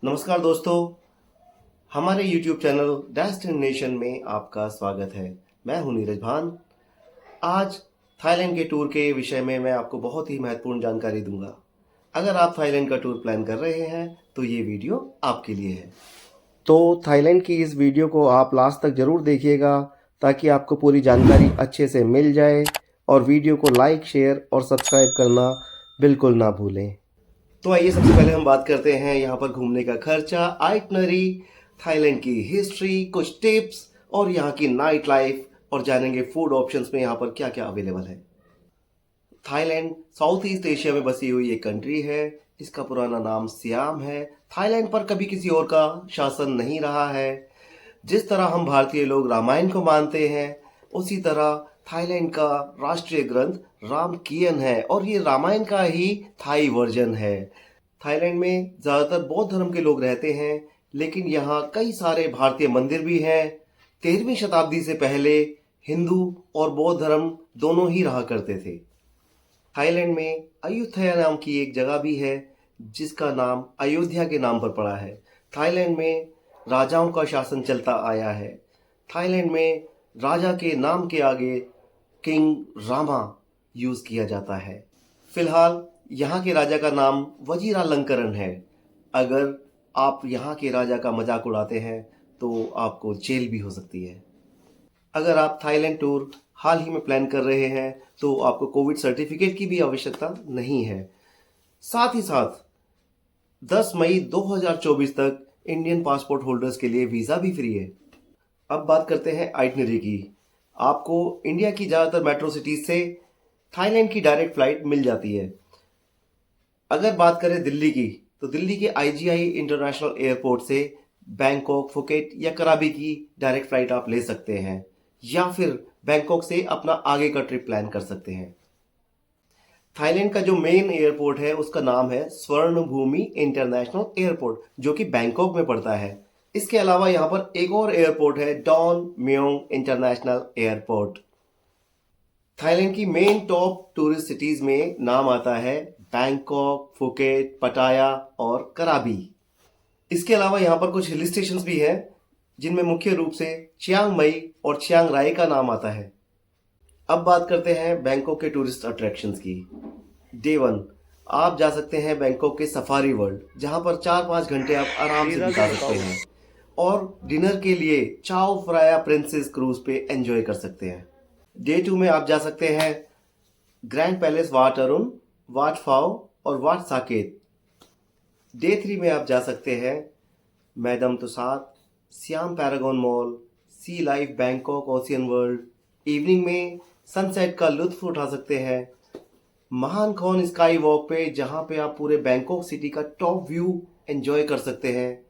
नमस्कार दोस्तों, हमारे YouTube चैनल डेस्टिनेशन में आपका स्वागत है। मैं हूं नीरज भान। आज थाईलैंड के टूर के विषय में मैं आपको बहुत ही महत्वपूर्ण जानकारी दूंगा। अगर आप थाईलैंड का टूर प्लान कर रहे हैं तो ये वीडियो आपके लिए है। तो थाईलैंड की इस वीडियो को आप लास्ट तक ज़रूर देखिएगा ताकि आपको पूरी जानकारी अच्छे से मिल जाए और वीडियो को लाइक, शेयर और सब्सक्राइब करना बिल्कुल ना भूलें। तो आइए सबसे पहले हम बात करते हैं यहाँ पर घूमने का खर्चा, आइटनरी, थाईलैंड की हिस्ट्री, कुछ टिप्स और यहाँ की नाइट लाइफ, और जानेंगे फूड ऑप्शंस में यहाँ पर क्या क्या अवेलेबल है। थाईलैंड साउथ ईस्ट एशिया में बसी हुई एक कंट्री है। इसका पुराना नाम सियाम है। थाईलैंड पर कभी किसी और का शासन नहीं रहा है। जिस तरह हम भारतीय लोग रामायण को मानते हैं, उसी तरह थाईलैंड का राष्ट्रीय ग्रंथ रामकियन है और ये रामायण का ही थाई वर्जन है। थाईलैंड में ज़्यादातर बौद्ध धर्म के लोग रहते हैं, लेकिन यहाँ कई सारे भारतीय मंदिर भी हैं। 13वीं शताब्दी से पहले हिंदू और बौद्ध धर्म दोनों ही रहा करते थे। थाईलैंड में अयुथया नाम की एक जगह भी है, जिसका नाम अयोध्या के नाम पर पड़ा है। थाईलैंड में राजाओं का शासन चलता आया है। थाईलैंड में राजा के नाम के आगे किंग रामा यूज किया जाता है। फिलहाल यहाँ के राजा का नाम वजीरालंकरण है। अगर आप यहाँ के राजा का मजाक उड़ाते हैं तो आपको जेल भी हो सकती है। अगर आप थाईलैंड टूर हाल ही में प्लान कर रहे हैं तो आपको कोविड सर्टिफिकेट की भी आवश्यकता नहीं है। साथ ही साथ 10 मई 2024 तक इंडियन पासपोर्ट होल्डर्स के लिए वीज़ा भी फ्री है। अब बात करते हैं आइटनरी की। आपको इंडिया की ज़्यादातर मेट्रो सिटीज से थाईलैंड की डायरेक्ट फ्लाइट मिल जाती है। अगर बात करें दिल्ली की, तो दिल्ली के आईजीआई इंटरनेशनल एयरपोर्ट से बैंकॉक, फुकेट या कराबी की डायरेक्ट फ्लाइट आप ले सकते हैं, या फिर बैंकॉक से अपना आगे का ट्रिप प्लान कर सकते हैं। थाईलैंड का जो मेन एयरपोर्ट है उसका नाम है स्वर्णभूमि इंटरनेशनल एयरपोर्ट, जो कि बैंकॉक में पड़ता है। इसके अलावा यहाँ पर एक और एयरपोर्ट है, Don Mueang international airport. Thailand की मेन टॉप टूरिस्ट सिटीज में नाम आता है बैंकॉक, फुकेट, पटाया और कराबी। इसके अलावा यहाँ पर कुछ हिल स्टेशंस भी हैं, जिनमें मुख्य रूप से चियांग मई और चियांग राय का नाम आता है। अब बात करते हैं बैंकॉक के टूरिस्ट अट्रैक्शंस की। डे 1 आप जा सकते हैं बैंकॉक के सफारी वर्ल्ड, जहां पर 4-5 घंटे आप आराम से बिता सकते हैं और डिनर के लिए चाओ फ्राया प्रिंसेस क्रूज पे एंजॉय कर सकते हैं। डे 2 में आप जा सकते हैं ग्रैंड पैलेस वाट अरुण, वाट फाओ और वाट साकेत। डे 3 में आप जा सकते हैं Madame Tussauds, Siam Paragon mall, sea life Bangkok ocean world. Evening में सनसेट का लुत्फ उठा सकते हैं महान खोन स्काई वॉक पे, जहां पे आप पूरे बैंकॉक सिटी का टॉप व्यू एंजॉय कर सकते हैं।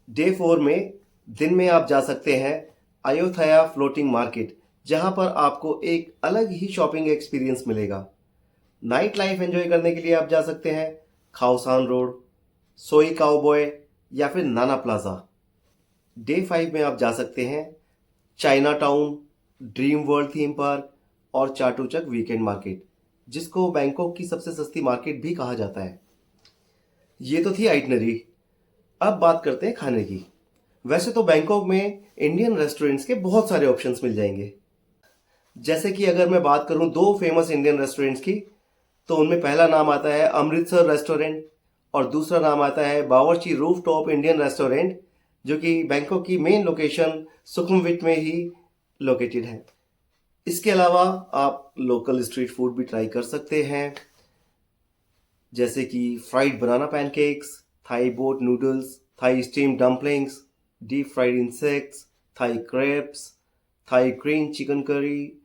डे 4 में दिन में आप जा सकते हैं अयोध्या फ्लोटिंग मार्केट, जहां पर आपको एक अलग ही शॉपिंग एक्सपीरियंस मिलेगा। नाइट लाइफ एंजॉय करने के लिए आप जा सकते हैं खाओसान रोड, सोई काउबॉय या फिर नाना प्लाजा। डे 5 में आप जा सकते हैं China town, dream world theme park और चाटुचक वीकेंड मार्केट, जिसको बैंकॉक की सबसे सस्ती मार्केट भी कहा जाता है। ये तो थी आइटनरी। अब बात करते हैं खाने की। वैसे तो बैंकॉक में इंडियन रेस्टोरेंट्स के बहुत सारे ऑप्शंस मिल जाएंगे। जैसे कि अगर मैं बात करूं दो फेमस इंडियन रेस्टोरेंट्स की, तो उनमें पहला नाम आता है अमृतसर रेस्टोरेंट और दूसरा नाम आता है बावर्ची रूफ टॉप इंडियन रेस्टोरेंट, जो कि बैंकॉक की मेन लोकेशन सुखमविट में ही लोकेटेड है। इसके अलावा आप लोकल स्ट्रीट फूड भी ट्राई कर सकते हैं, जैसे कि fried banana pancakes, Thai boat noodles, Thai steam dumplings, deep fried insects, Thai crepes, Thai green chicken curry.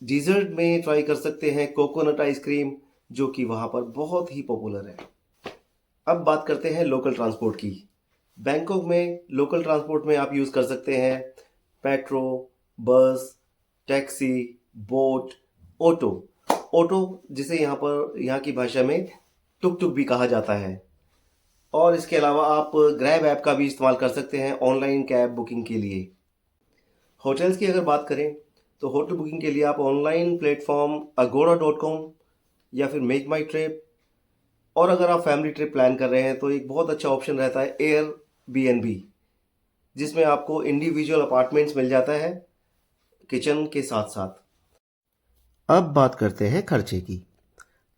Dessert में ट्राई कर सकते हैं कोकोनट आइसक्रीम, जो कि वहाँ पर बहुत ही पॉपुलर है। अब बात करते हैं लोकल ट्रांसपोर्ट की। बैंकॉक में लोकल ट्रांसपोर्ट में आप यूज़ कर सकते हैं मेट्रो, बस, टैक्सी, बोट, ऑटो। ऑटो जिसे यहाँ की भाषा में टुक टुक भी कहा जाता है। और इसके अलावा आप ग्रैब ऐप का भी इस्तेमाल कर सकते हैं ऑनलाइन कैब बुकिंग के लिए। होटल्स की अगर बात करें तो होटल बुकिंग के लिए आप ऑनलाइन प्लेटफॉर्म agoda.com या फिर मेक माई ट्रिप और अगर आप फैमिली ट्रिप प्लान कर रहे हैं तो एक बहुत अच्छा ऑप्शन रहता है एयरबीएनबी, जिसमें आपको इंडिविजुअल अपार्टमेंट्स मिल जाता है किचन के साथ साथ। अब बात करते हैं खर्चे की।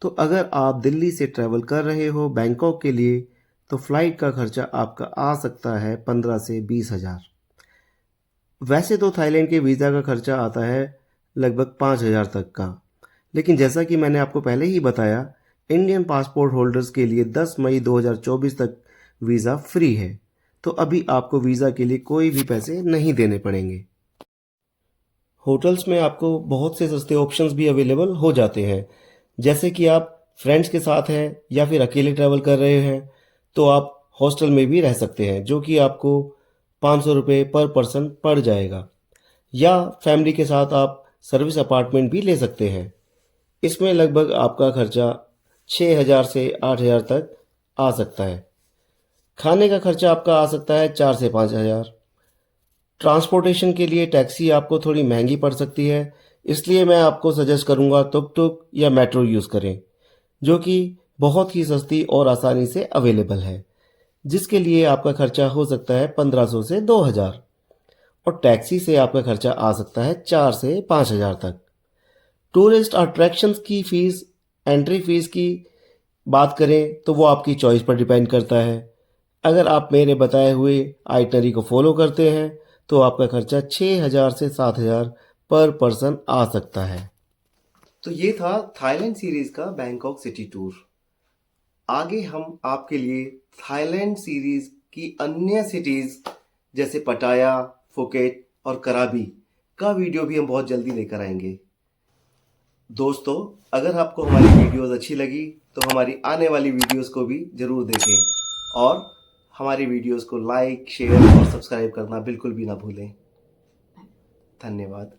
तो अगर आप दिल्ली से ट्रैवल कर रहे हो बैंकॉक के लिए तो फ्लाइट का खर्चा आपका आ सकता है 15 से 20 हज़ार। वैसे तो थाईलैंड के वीज़ा का खर्चा आता है लगभग 5 हज़ार तक का, लेकिन जैसा कि मैंने आपको पहले ही बताया, इंडियन पासपोर्ट होल्डर्स के लिए 10 मई 2024 तक वीज़ा फ्री है, तो अभी आपको वीज़ा के लिए कोई भी पैसे नहीं देने पड़ेंगे। होटल्स में आपको बहुत से सस्ते ऑप्शंस भी अवेलेबल हो जाते हैं। जैसे कि आप फ्रेंड्स के साथ हैं या फिर अकेले ट्रैवल कर रहे हैं तो आप हॉस्टल में भी रह सकते हैं, जो कि आपको 500 रुपये पर पर्सन पड़ जाएगा। या फैमिली के साथ आप सर्विस अपार्टमेंट भी ले सकते हैं। इसमें लगभग आपका खर्चा 6 हज़ार से 8 हज़ार तक आ सकता है। खाने का खर्चा आपका आ सकता है 4 से 5 हज़ार। ट्रांसपोर्टेशन के लिए टैक्सी आपको थोड़ी महंगी पड़ सकती है, इसलिए मैं आपको सजेस्ट करूंगा टुक टुक या मेट्रो यूज़ करें, जो कि बहुत ही सस्ती और आसानी से अवेलेबल है, जिसके लिए आपका खर्चा हो सकता है 1500 से 2000, और टैक्सी से आपका खर्चा आ सकता है 4 से 5000 तक। टूरिस्ट अट्रैक्शंस की फ़ीस, एंट्री फ़ीस की बात करें तो वो आपकी चॉइस पर डिपेंड करता है। अगर आप मेरे बताए हुए आइटनरी को फॉलो करते हैं तो आपका खर्चा 6 हज़ार से 7 हज़ार पर पर्सन आ सकता है। तो ये था थाईलैंड सीरीज का बैंकॉक सिटी टूर। आगे हम आपके लिए थाईलैंड सीरीज की अन्य सिटीज जैसे पटाया, फुकेट और कराबी का वीडियो भी हम बहुत जल्दी लेकर आएंगे। दोस्तों, अगर आपको हमारी वीडियोस अच्छी लगी तो हमारी आने वाली वीडियोस को भी ज़रूर देखें और हमारी वीडियोस को लाइक, शेयर और सब्सक्राइब करना बिल्कुल भी ना भूलें। धन्यवाद।